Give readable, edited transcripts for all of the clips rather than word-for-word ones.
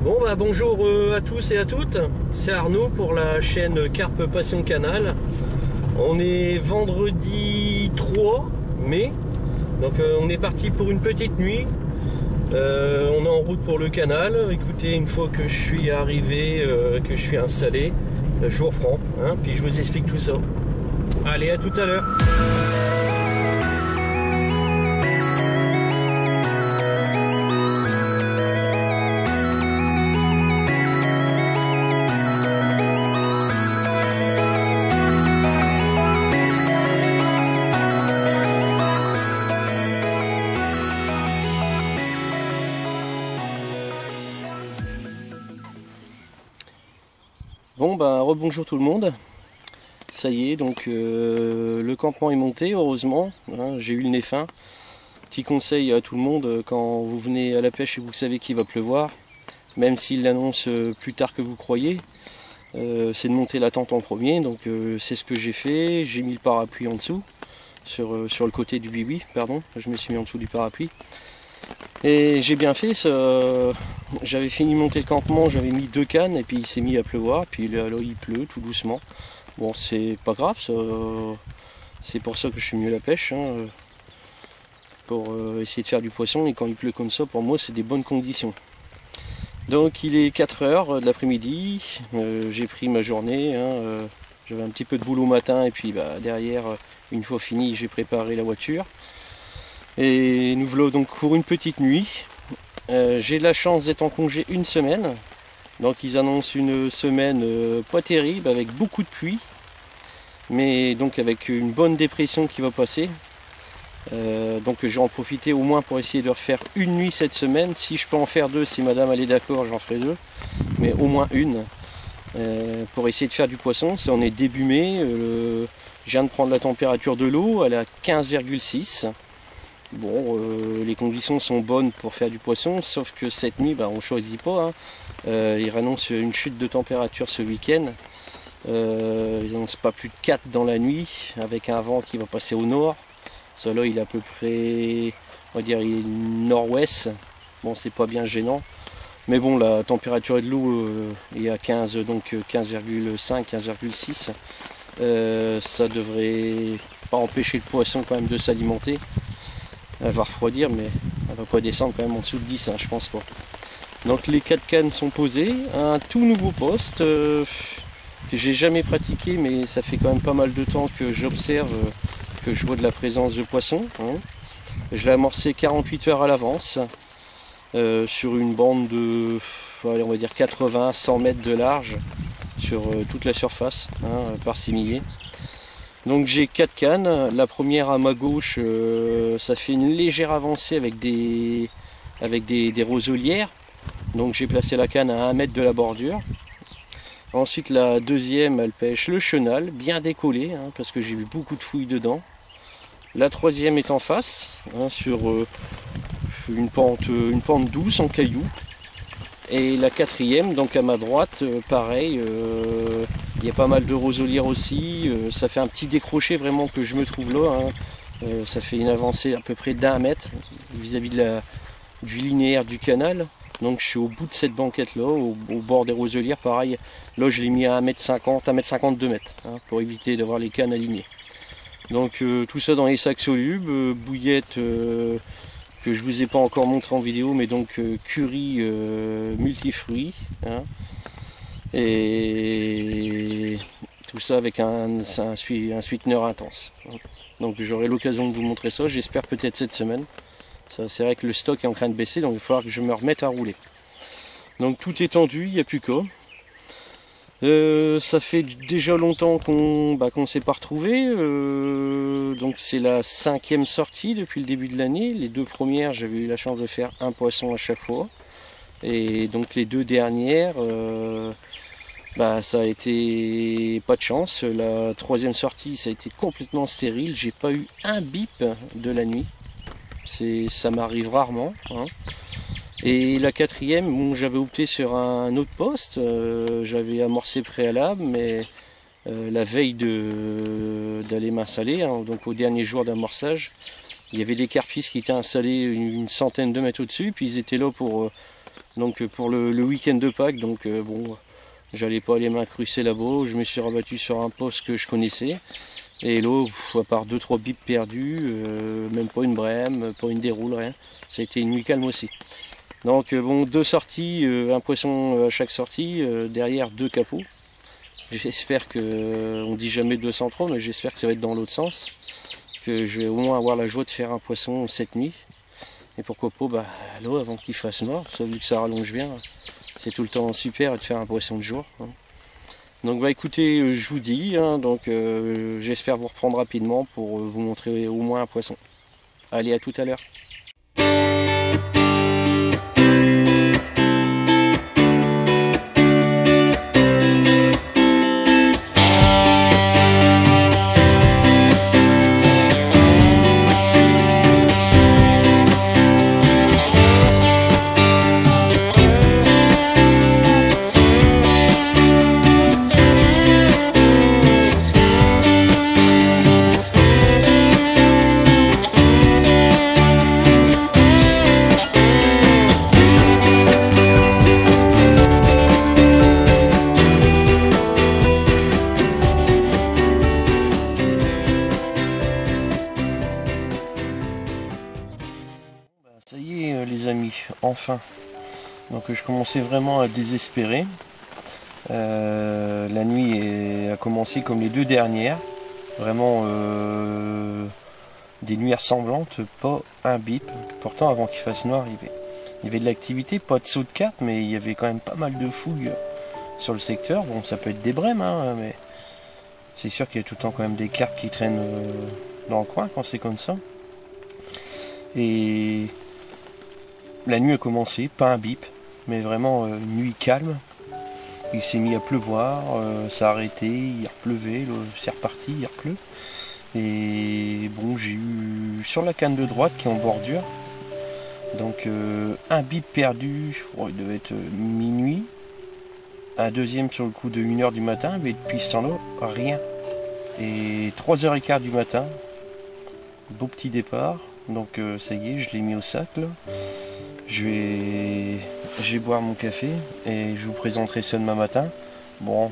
Bon bah bonjour à tous et à toutes, c'est Arnaud pour la chaîne Carpe Passion Canal. On est vendredi 3 mai, donc on est parti pour une petite nuit. On est en route pour le canal. Écoutez, une fois que je suis arrivé, que je suis installé, je vous reprends, hein, puis je vous explique tout ça. Allez, à tout à l'heure. Bon bah rebonjour tout le monde, ça y est, donc le campement est monté, heureusement, hein, j'ai eu le nez fin. Petit conseil à tout le monde, quand vous venez à la pêche et vous savez qu'il va pleuvoir, même s'il l'annonce plus tard que vous croyez, c'est de monter la tente en premier. Donc c'est ce que j'ai fait, j'ai mis le parapluie en dessous, sur le côté du bibi, pardon, je me suis mis en dessous du parapluie. Et j'ai bien fait, j'avais fini de monter le campement, j'avais mis 2 cannes et puis il s'est mis à pleuvoir, puis là il pleut tout doucement. Bon, c'est pas grave, c'est pour ça que je suis mieux à la pêche, hein, pour essayer de faire du poisson, et quand il pleut comme ça, pour moi c'est des bonnes conditions. Donc il est 4 h de l'après-midi, j'ai pris ma journée, hein, j'avais un petit peu de boulot au matin et puis bah, derrière, une fois fini, j'ai préparé la voiture. Et nous voilà donc pour une petite nuit. J'ai de la chance d'être en congé une semaine. Donc ils annoncent une semaine pas terrible, avec beaucoup de pluie. Mais donc avec une bonne dépression qui va passer. Donc je vais en profiter au moins pour essayer de refaire une nuit cette semaine. Si je peux en faire 2, si madame elle est d'accord, j'en ferai 2. Mais au moins une. Pour essayer de faire du poisson. On est début mai. Je viens de prendre la température de l'eau, elle est à 15,6. Bon, les conditions sont bonnes pour faire du poisson, sauf que cette nuit, bah, on ne choisit pas. Hein. Ils annoncent une chute de température ce week-end. Ils n'annoncent pas plus de 4 dans la nuit, avec un vent qui va passer au nord. Celui-là, il est à peu près, on va dire, il est nord-ouest. Bon, c'est pas bien gênant. Mais bon, la température de l'eau est à 15, donc 15,5, 15,6. Ça devrait pas empêcher le poisson quand même de s'alimenter. Elle va refroidir, mais elle va pas descendre quand même en dessous de 10, hein, je pense pas. Donc les 4 cannes sont posées, un tout nouveau poste que j'ai jamais pratiqué, mais ça fait quand même pas mal de temps que j'observe, que je vois de la présence de poissons. Hein. Je l'ai amorcé 48 heures à l'avance, sur une bande de, allez, on va dire 80 100 mètres de large, sur toute la surface, hein, par simillier. Donc j'ai 4 cannes, la première à ma gauche, ça fait une légère avancée avec des roselières. Donc j'ai placé la canne à 1 mètre de la bordure. Ensuite la deuxième, elle pêche le chenal, bien décollé, hein, parce que j'ai vu beaucoup de fouilles dedans. La troisième est en face, hein, sur une pente douce en cailloux. Et la quatrième, donc à ma droite, pareil, il y a pas mal de roselières aussi, ça fait un petit décroché vraiment que je me trouve là, hein. Ça fait une avancée à peu près d'1 mètre vis-à-vis du linéaire du canal. Donc je suis au bout de cette banquette là, au bord des roselières, pareil, là je l'ai mis à 1,50 m, 1,52 m, hein, pour éviter d'avoir les cannes alignées. Donc tout ça dans les sacs solubles, bouillettes que je vous ai pas encore montré en vidéo, mais donc curry multifruits, hein, et tout ça avec un sweetener intense. Donc j'aurai l'occasion de vous montrer ça, j'espère peut-être cette semaine. C'est vrai que le stock est en train de baisser, donc il va falloir que je me remette à rouler. Donc tout est tendu, il n'y a plus qu'à. Ça fait déjà longtemps qu'on ne s'est pas retrouvé, donc c'est la 5e sortie depuis le début de l'année. Les 2 premières, j'avais eu la chance de faire un poisson à chaque fois, et donc les 2 dernières, ça a été pas de chance. La 3e sortie, ça a été complètement stérile, j'ai pas eu un bip de la nuit, ça m'arrive rarement, hein. Et la 4e, bon, j'avais opté sur un autre poste, j'avais amorcé préalable, mais la veille d'aller m'installer, hein, donc au dernier jour d'amorçage, il y avait des carpistes qui étaient installés une centaine de mètres au-dessus, puis ils étaient là pour Donc pour le week-end de Pâques, donc bon, j'allais pas aller m'incruster là-bas, je me suis rabattu sur un poste que je connaissais. Et l'eau, à part 2-3 bips perdus, même pas une brème, pas une déroule, rien. Ça a été une nuit calme aussi. Donc bon, 2 sorties, un poisson à chaque sortie, derrière 2 capots. J'espère que, on dit jamais 200 trop, mais j'espère que ça va être dans l'autre sens. Que je vais au moins avoir la joie de faire un poisson cette nuit. Et pourquoi pas, bah, l'eau avant qu'il fasse noir, sauf vu que ça rallonge bien. C'est tout le temps super de faire un poisson de jour. Hein. Donc bah écoutez, je vous dis, hein, donc j'espère vous reprendre rapidement pour vous montrer au moins un poisson. Allez, à tout à l'heure. Ça y est les amis, enfin. Donc je commençais vraiment à désespérer. La nuit a commencé comme les 2 dernières. Vraiment des nuits ressemblantes, pas un bip. Pourtant avant qu'il fasse noir, il y avait de l'activité, pas de saut de carpe, mais il y avait quand même pas mal de fouilles sur le secteur. Bon, ça peut être des brèmes, hein, mais c'est sûr qu'il y a tout le temps quand même des carpes qui traînent dans le coin quand c'est comme ça. Et la nuit a commencé, pas un bip, mais vraiment une nuit calme. Il s'est mis à pleuvoir, ça a arrêté, il repleuvait, c'est reparti, il repleut. Et bon, j'ai eu sur la canne de droite qui est en bordure, donc un bip perdu, il devait être minuit, un deuxième sur le coup de 1h du matin, mais depuis ce temps-là, rien. Et 3h15 du matin, beau petit départ, donc ça y est, je l'ai mis au sac là. Je vais boire mon café et je vous présenterai ça demain matin. Bon,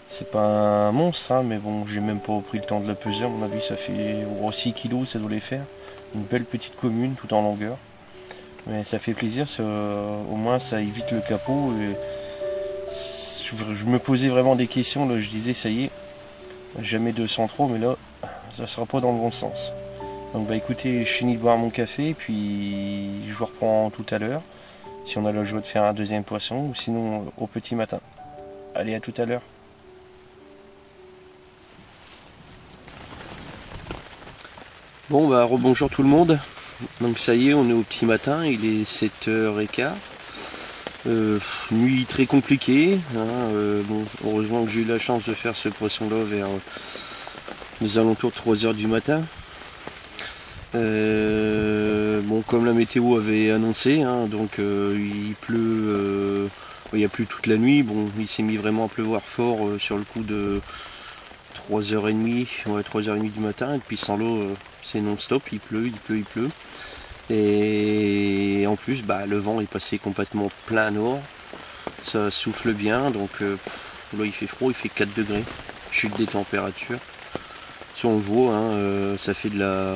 c'est pas un monstre, hein, mais bon, j'ai même pas pris le temps de la peser. À mon avis, ça fait 6 kilos, ça doit les faire. Une belle petite commune, tout en longueur. Mais ça fait plaisir, au moins ça évite le capot. Et je me posais vraiment des questions, là, je disais, ça y est, jamais 200 trop, mais là, ça sera pas dans le bon sens. Donc bah écoutez, je finis de boire mon café, puis je vous reprends tout à l'heure, si on a la joie de faire un deuxième poisson, ou sinon au petit matin. Allez, à tout à l'heure. Bon bah rebonjour tout le monde. Donc ça y est, on est au petit matin, il est 7h15. Nuit très compliquée. Hein, bon, heureusement que j'ai eu la chance de faire ce poisson-là vers les alentours de 3h du matin. Bon, comme la météo avait annoncé, hein, donc il pleut, il y a plu toute la nuit. Bon, il s'est mis vraiment à pleuvoir fort sur le coup de 3h30, ouais, 3h30 du matin, et puis sans l'eau, c'est non-stop, il pleut. Et en plus, bah, le vent est passé complètement plein nord, ça souffle bien, donc là il fait froid, il fait 4 degrés, chute des températures. Si on le voit, hein, ça fait de la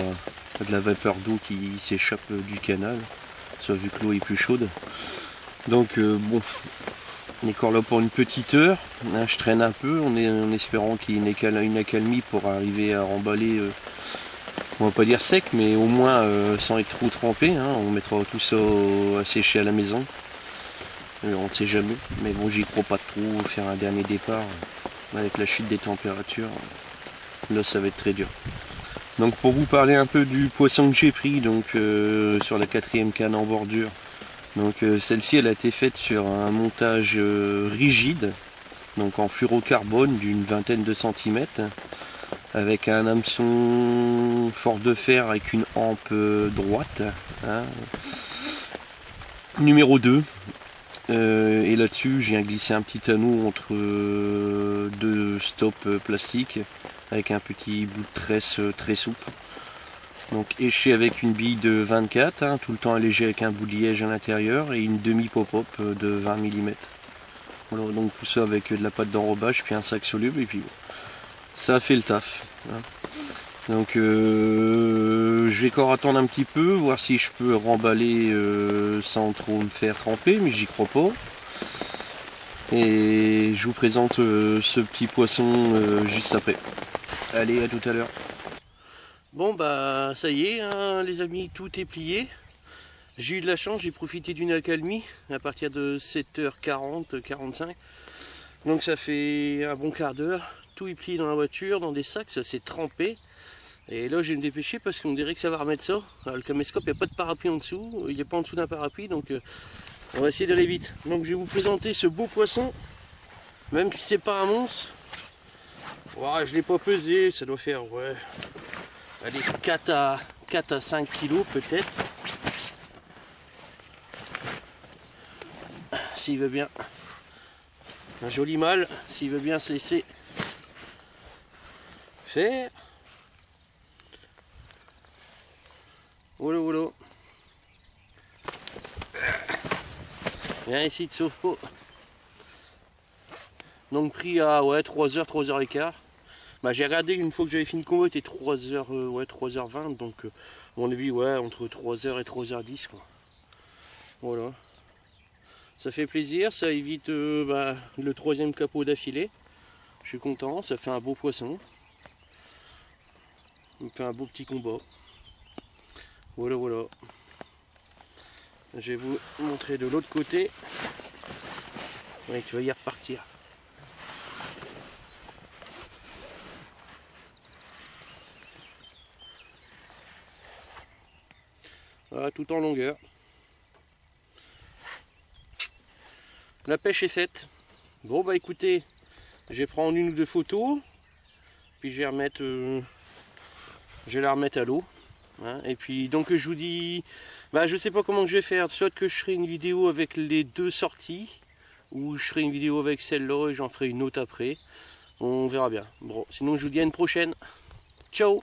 vapeur d'eau qui s'échappe du canal, soit vu que l'eau est plus chaude. Donc bon, on est encore là pour une petite heure, hein, je traîne un peu en espérant qu'il y ait une accalmie pour arriver à remballer, on va pas dire sec, mais au moins sans être trop trempé, hein, on mettra tout ça à sécher à la maison. On ne sait jamais, mais bon, j'y crois pas trop, faire un dernier départ avec la chute des températures, là ça va être très dur. Donc pour vous parler un peu du poisson que j'ai pris, donc sur la 4e canne en bordure. Donc celle-ci, elle a été faite sur un montage rigide, donc en fluorocarbone d'une 20aine de centimètres, avec un hameçon fort de fer avec une hampe droite, hein, numéro 2. Et là-dessus, j'ai glissé un petit anneau entre 2 stops plastiques avec un petit bout de tresse très souple. Donc éché avec une bille de 24, hein, tout le temps allégé avec un bout de liège à l'intérieur et une demi pop-up de 20 mm. Voilà, donc tout ça avec de la pâte d'enrobage puis un sac soluble et puis bon, ça a fait le taf. Hein. Donc je vais encore attendre un petit peu, voir si je peux remballer sans trop me faire tremper, mais j'y crois pas. Et je vous présente ce petit poisson juste après. Allez, à tout à l'heure. Bon bah ça y est, hein, les amis, tout est plié. J'ai eu de la chance, j'ai profité d'une accalmie à partir de 7h40, 45. Donc ça fait un bon quart d'heure. Tout est plié dans la voiture, dans des sacs, ça s'est trempé. Et là je vais me dépêcher parce qu'on dirait que ça va remettre ça. Alors, le caméscope, il n'y a pas de parapluie en dessous, il n'est pas en dessous d'un parapluie, donc on va essayer d'aller vite. Donc je vais vous présenter ce beau poisson, même si c'est pas un monstre. Wow, je ne l'ai pas pesé, ça doit faire ouais, allez, 4 à 5 kilos peut-être. S'il veut bien. Un joli mâle, s'il veut bien se laisser faire. Voilà, voilà. Viens ici, te sauve pas. Donc pris à ouais, 3h, 3h15. Bah, j'ai regardé une fois que j'avais fini le combat, il était 3h, ouais, 3h20. Donc à mon avis, ouais, entre 3h et 3h10 quoi. Voilà. Ça fait plaisir, ça évite bah, le 3e capot d'affilée. Je suis content, ça fait un beau poisson. On fait un beau petit combat. Voilà, voilà. Je vais vous montrer de l'autre côté. Ouais, tu vas y repartir. Voilà, tout en longueur. La pêche est faite. Bon bah écoutez, je vais prendre une ou deux photos, puis je vais remettre, je vais la remettre à l'eau. Hein, et puis donc je vous dis, bah je sais pas comment je vais faire, soit que je ferai une vidéo avec les deux sorties, ou je ferai une vidéo avec celle-là et j'en ferai une autre après. On verra bien. Bon, sinon je vous dis à une prochaine. Ciao.